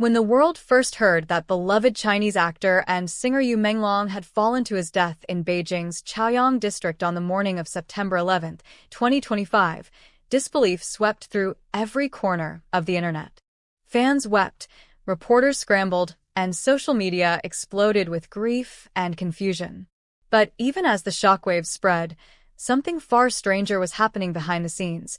When the world first heard that beloved Chinese actor and singer Menglong had fallen to his death in Beijing's Chaoyang district on the morning of September 11, 2025, disbelief swept through every corner of the internet. Fans wept, reporters scrambled, and social media exploded with grief and confusion. But even as the shockwaves spread, something far stranger was happening behind the scenes.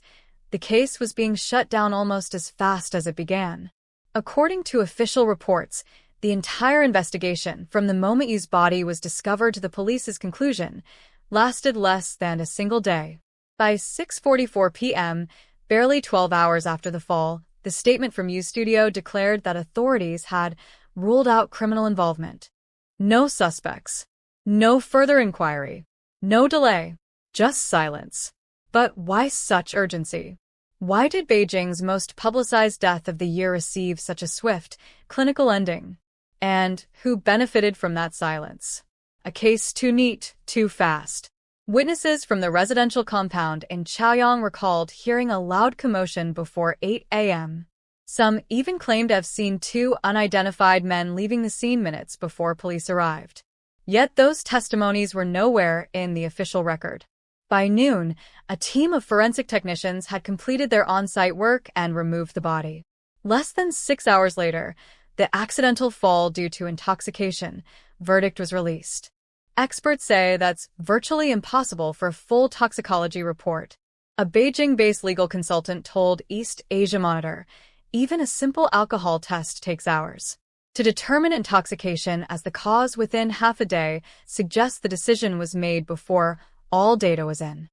The case was being shut down almost as fast as it began. According to official reports, the entire investigation, from the moment Yu's body was discovered to the police's conclusion, lasted less than a single day. By 6:44 p.m., barely 12 hours after the fall, the statement from Yu's studio declared that authorities had ruled out criminal involvement. No suspects. No further inquiry. No delay. Just silence. But why such urgency? Why did Beijing's most publicized death of the year receive such a swift, clinical ending? And who benefited from that silence? A case too neat, too fast. Witnesses from the residential compound in Chaoyang recalled hearing a loud commotion before 8 a.m. Some even claimed to have seen two unidentified men leaving the scene minutes before police arrived. Yet those testimonies were nowhere in the official record. By noon, a team of forensic technicians had completed their on-site work and removed the body. Less than 6 hours later, the accidental fall due to intoxication verdict was released. Experts say that's virtually impossible for a full toxicology report. A Beijing-based legal consultant told East Asia Monitor, even a simple alcohol test takes hours. To determine intoxication as the cause within half a day suggests the decision was made before all data was in.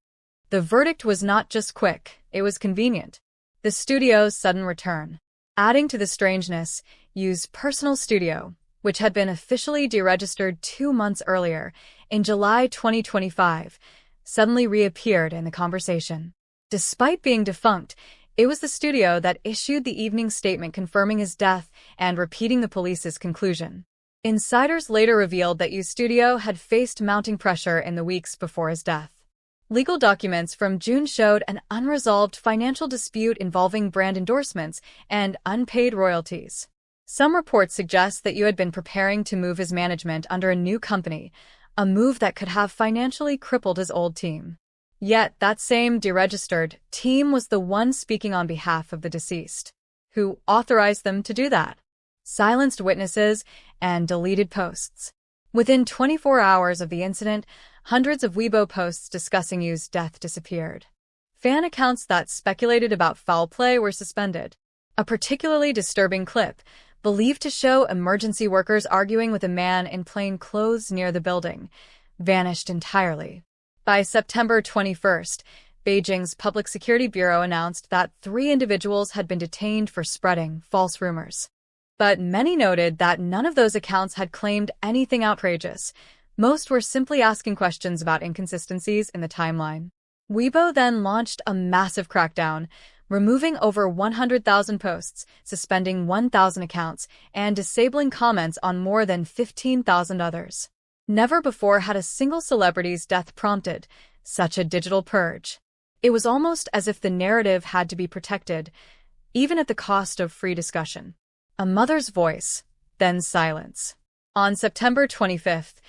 The verdict was not just quick, it was convenient. The studio's sudden return. Adding to the strangeness, Yu's personal studio, which had been officially deregistered 2 months earlier, in July 2025, suddenly reappeared in the conversation. Despite being defunct, it was the studio that issued the evening statement confirming his death and repeating the police's conclusion. Insiders later revealed that Yu's studio had faced mounting pressure in the weeks before his death. Legal documents from June showed an unresolved financial dispute involving brand endorsements and unpaid royalties. Some reports suggest that Yu had been preparing to move his management under a new company, a move that could have financially crippled his old team. Yet that same deregistered team was the one speaking on behalf of the deceased. Who authorized them to do that? Silenced witnesses and deleted posts. Within 24 hours of the incident, hundreds of Weibo posts discussing Yu's death disappeared. Fan accounts that speculated about foul play were suspended. A particularly disturbing clip, believed to show emergency workers arguing with a man in plain clothes near the building, vanished entirely. By September 21st, Beijing's Public Security Bureau announced that 3 individuals had been detained for spreading false rumors. But many noted that none of those accounts had claimed anything outrageous. Most were simply asking questions about inconsistencies in the timeline. Weibo then launched a massive crackdown, removing over 100,000 posts, suspending 1,000 accounts, and disabling comments on more than 15,000 others. Never before had a single celebrity's death prompted such a digital purge. It was almost as if the narrative had to be protected, even at the cost of free discussion. A mother's voice, then silence. On September 25th,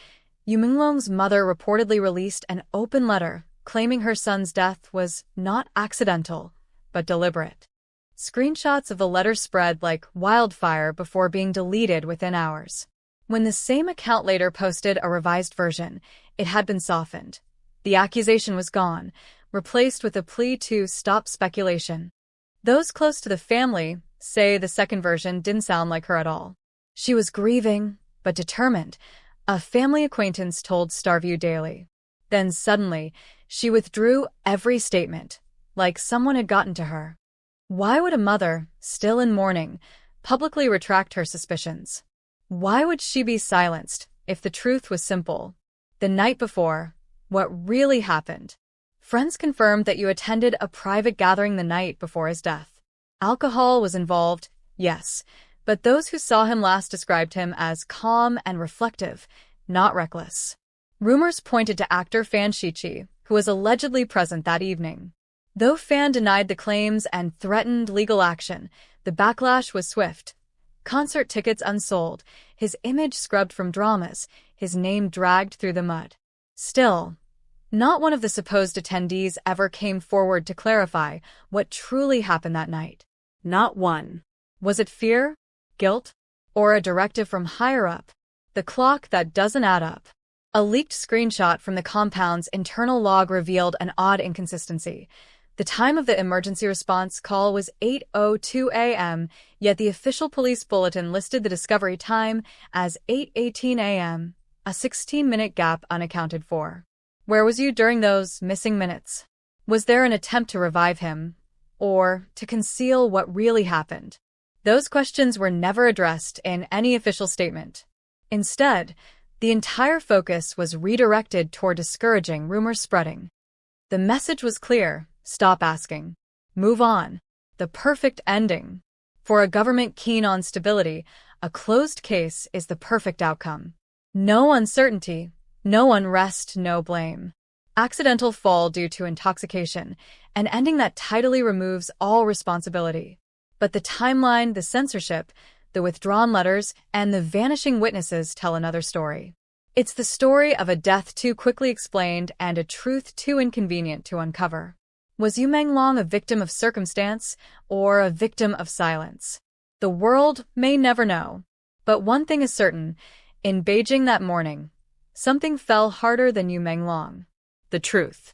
Menglong's mother reportedly released an open letter claiming her son's death was not accidental, but deliberate. Screenshots of the letter spread like wildfire before being deleted within hours. When the same account later posted a revised version, it had been softened. The accusation was gone, replaced with a plea to stop speculation. Those close to the family say the second version didn't sound like her at all. She was grieving, but determined, a family acquaintance told Starview Daily. Then suddenly, she withdrew every statement, like someone had gotten to her. Why would a mother, still in mourning, publicly retract her suspicions? Why would she be silenced if the truth was simple? The night before, what really happened? Friends confirmed that Yu attended a private gathering the night before his death. Alcohol was involved, yes, but those who saw him last described him as calm and reflective, not reckless. Rumors pointed to actor Fan Shiqi, who was allegedly present that evening. Though Fan denied the claims and threatened legal action, the backlash was swift. Concert tickets unsold, his image scrubbed from dramas, his name dragged through the mud. Still, not one of the supposed attendees ever came forward to clarify what truly happened that night. Not one. Was it fear, guilt, or a directive from higher up? The clock that doesn't add up. A leaked screenshot from the compound's internal log revealed an odd inconsistency. The time of the emergency response call was 8:02 a.m., yet the official police bulletin listed the discovery time as 8:18 a.m., a 16-minute gap unaccounted for. Where was you during those missing minutes? Was there an attempt to revive him, or to conceal what really happened? Those questions were never addressed in any official statement. Instead, the entire focus was redirected toward discouraging rumors spreading. The message was clear: stop asking. Move on. The perfect ending. For a government keen on stability, a closed case is the perfect outcome. No uncertainty, no unrest, no blame. Accidental fall due to intoxication, an ending that tidily removes all responsibility. But the timeline, the censorship, the withdrawn letters, and the vanishing witnesses tell another story. It's the story of a death too quickly explained and a truth too inconvenient to uncover. Was Yu Menglong a victim of circumstance or a victim of silence? The world may never know. But one thing is certain: in Beijing that morning, something fell harder than Yu Menglong. The truth.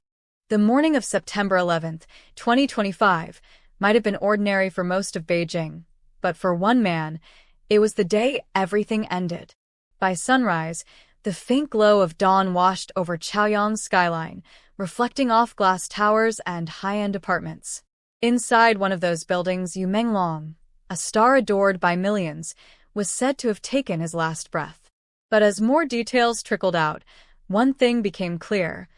The morning of September 11th, 2025, might have been ordinary for most of Beijing, but for one man, it was the day everything ended. By sunrise, the faint glow of dawn washed over Chaoyang's skyline, reflecting off glass towers and high-end apartments. Inside one of those buildings, Yu Menglong, a star adored by millions, was said to have taken his last breath. But as more details trickled out, one thing became clear: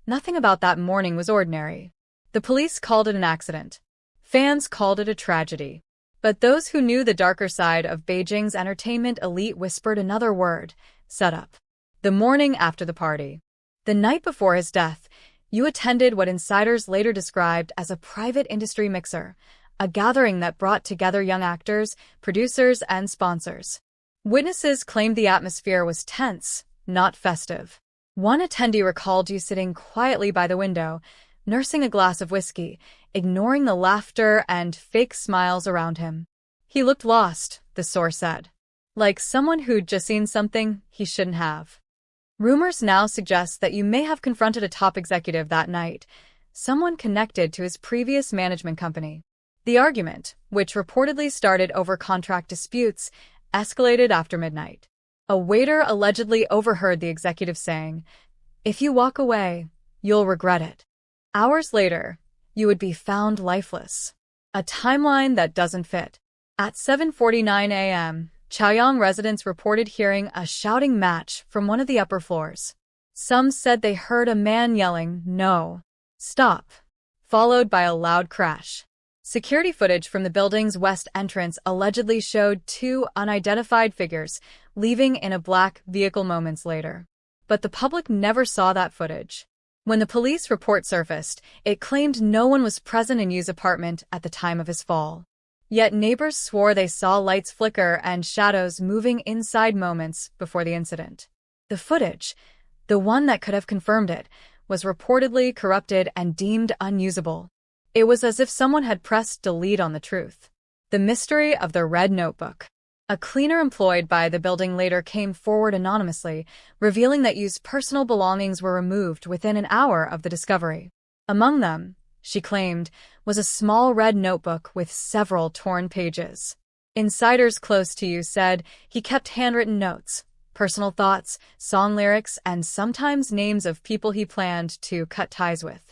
nothing about that morning was ordinary. The police called it an accident. Fans called it a tragedy. But those who knew the darker side of Beijing's entertainment elite whispered another word: setup. The morning after the party. The night before his death, Yu attended what insiders later described as a private industry mixer, a gathering that brought together young actors, producers, and sponsors. Witnesses claimed the atmosphere was tense, not festive. One attendee recalled Yu sitting quietly by the window, nursing a glass of whiskey, ignoring the laughter and fake smiles around him. He looked lost, the source said. Like someone who'd just seen something he shouldn't have. Rumors now suggest that Yu may have confronted a top executive that night, someone connected to his previous management company. The argument, which reportedly started over contract disputes, escalated after midnight. A waiter allegedly overheard the executive saying, "If you walk away, you'll regret it." Hours later, Yu would be found lifeless. A timeline that doesn't fit. At 7:49 a.m., Chaoyang residents reported hearing a shouting match from one of the upper floors. Some said they heard a man yelling, "No! Stop!" followed by a loud crash. Security footage from the building's west entrance allegedly showed two unidentified figures leaving in a black vehicle moments later. But the public never saw that footage. When the police report surfaced, it claimed no one was present in Yu's apartment at the time of his fall. Yet neighbors swore they saw lights flicker and shadows moving inside moments before the incident. The footage, the one that could have confirmed it, was reportedly corrupted and deemed unusable. It was as if someone had pressed delete on the truth. The mystery of the red notebook. A cleaner employed by the building later came forward anonymously, revealing that Yu's personal belongings were removed within an hour of the discovery. Among them, she claimed, was a small red notebook with several torn pages. Insiders close to Yu said he kept handwritten notes, personal thoughts, song lyrics, and sometimes names of people he planned to cut ties with.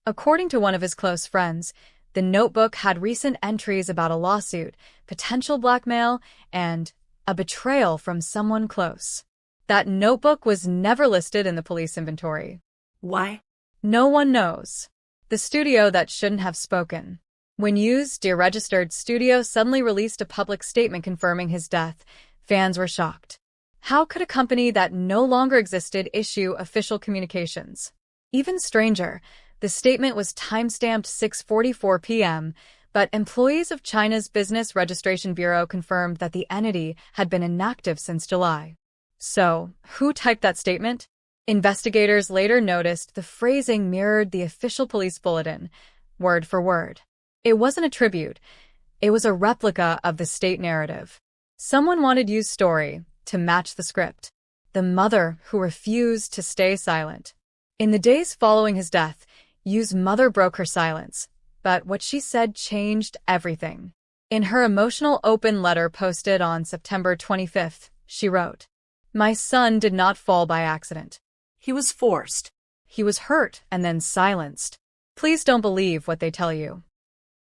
According to one of his close friends, the notebook had recent entries about a lawsuit, potential blackmail, and a betrayal from someone close. That notebook was never listed in the police inventory. Why? No one knows. The studio that shouldn't have spoken. When Yu's deregistered studio suddenly released a public statement confirming his death, fans were shocked. How could a company that no longer existed issue official communications? Even stranger, the statement was timestamped 6:44 p.m., But employees of China's Business Registration Bureau confirmed that the entity had been inactive since July. So, who typed that statement? Investigators later noticed the phrasing mirrored the official police bulletin, word for word. It wasn't a tribute. It was a replica of the state narrative. Someone wanted Yu's story to match the script. The mother who refused to stay silent. In the days following his death, Yu's mother broke her silence, but what she said changed everything. In her emotional open letter posted on September 25th, she wrote, "My son did not fall by accident. He was forced. He was hurt and then silenced. Please don't believe what they tell you."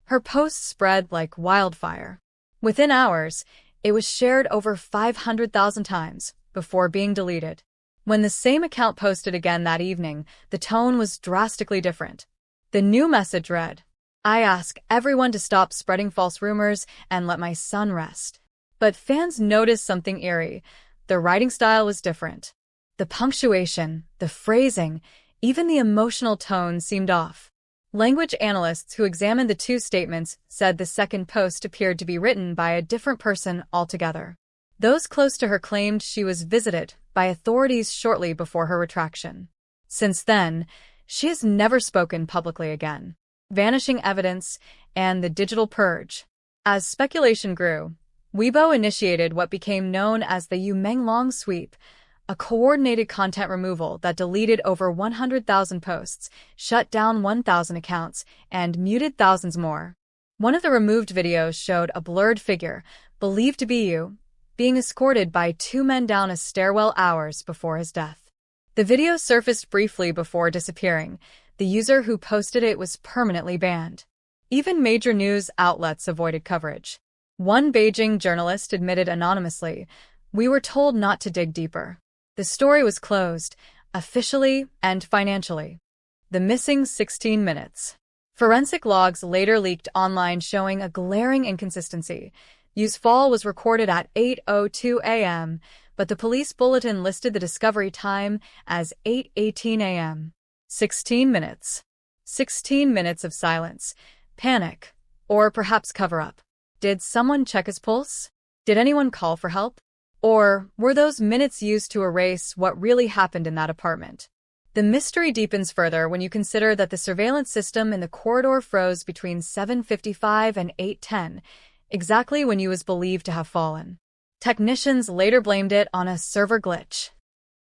Her post spread like wildfire. Within hours, it was shared over 500,000 times before being deleted. When the same account posted again that evening, the tone was drastically different. The new message read, "I ask everyone to stop spreading false rumors and let my son rest." But fans noticed something eerie. The writing style was different. The punctuation, the phrasing, even the emotional tone seemed off. Language analysts who examined the two statements said the second post appeared to be written by a different person altogether. Those close to her claimed she was visited by authorities shortly before her retraction. Since then, she has never spoken publicly again. Vanishing evidence and the digital purge. As speculation grew, Weibo initiated what became known as the Menglong sweep, a coordinated content removal that deleted over 100,000 posts, shut down 1,000 accounts, and muted thousands more. One of the removed videos showed a blurred figure, believed to be Yu, being escorted by two men down a stairwell hours before his death. The video surfaced briefly before disappearing. The user who posted it was permanently banned. Even major news outlets avoided coverage. One Beijing journalist admitted anonymously, "We were told not to dig deeper." The story was closed, officially and financially. The missing 16 minutes. Forensic logs later leaked online showing a glaring inconsistency. Yu's fall was recorded at 8:02 a.m., but the police bulletin listed the discovery time as 8:18 a.m. 16 minutes. 16 minutes of silence, panic, or perhaps cover-up. Did someone check his pulse? Did anyone call for help? Or were those minutes used to erase what really happened in that apartment? The mystery deepens further when you consider that the surveillance system in the corridor froze between 7:55 and 8:10, exactly when Yu was believed to have fallen. Technicians later blamed it on a server glitch.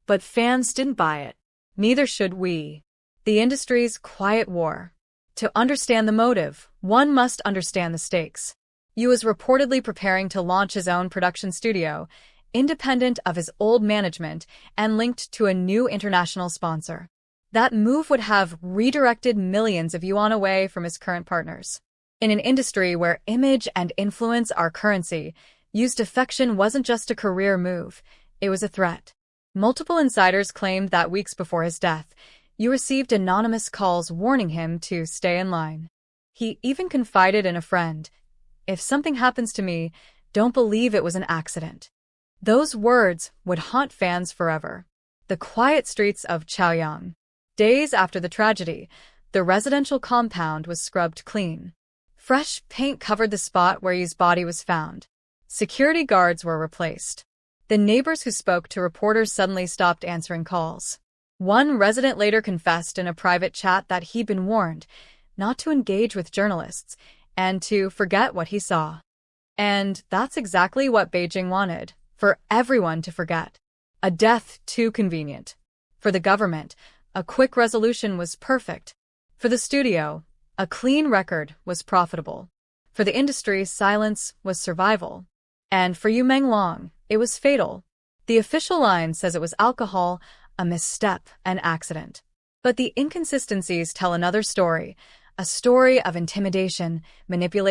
But fans didn't buy it. Neither should we. The industry's quiet war. To understand the motive, one must understand the stakes. Yu was reportedly preparing to launch his own production studio, independent of his old management and linked to a new international sponsor. That move would have redirected millions of yuan away from his current partners. In an industry where image and influence are currency, Yu's defection wasn't just a career move, it was a threat. Multiple insiders claimed that weeks before his death, Yu received anonymous calls warning him to stay in line. He even confided in a friend, "If something happens to me, don't believe it was an accident." Those words would haunt fans forever. The quiet streets of Chaoyang. Days after the tragedy, the residential compound was scrubbed clean. Fresh paint covered the spot where Yu's body was found. Security guards were replaced. The neighbors who spoke to reporters suddenly stopped answering calls. One resident later confessed in a private chat that he'd been warned not to engage with journalists and to forget what he saw. And that's exactly what Beijing wanted. For everyone to forget. A death too convenient. For the government, a quick resolution was perfect. For the studio, a clean record was profitable. For the industry, silence was survival. And for Yu Menglong, it was fatal. The official line says it was alcohol, a misstep, an accident. But the inconsistencies tell another story, a story of intimidation, manipulation,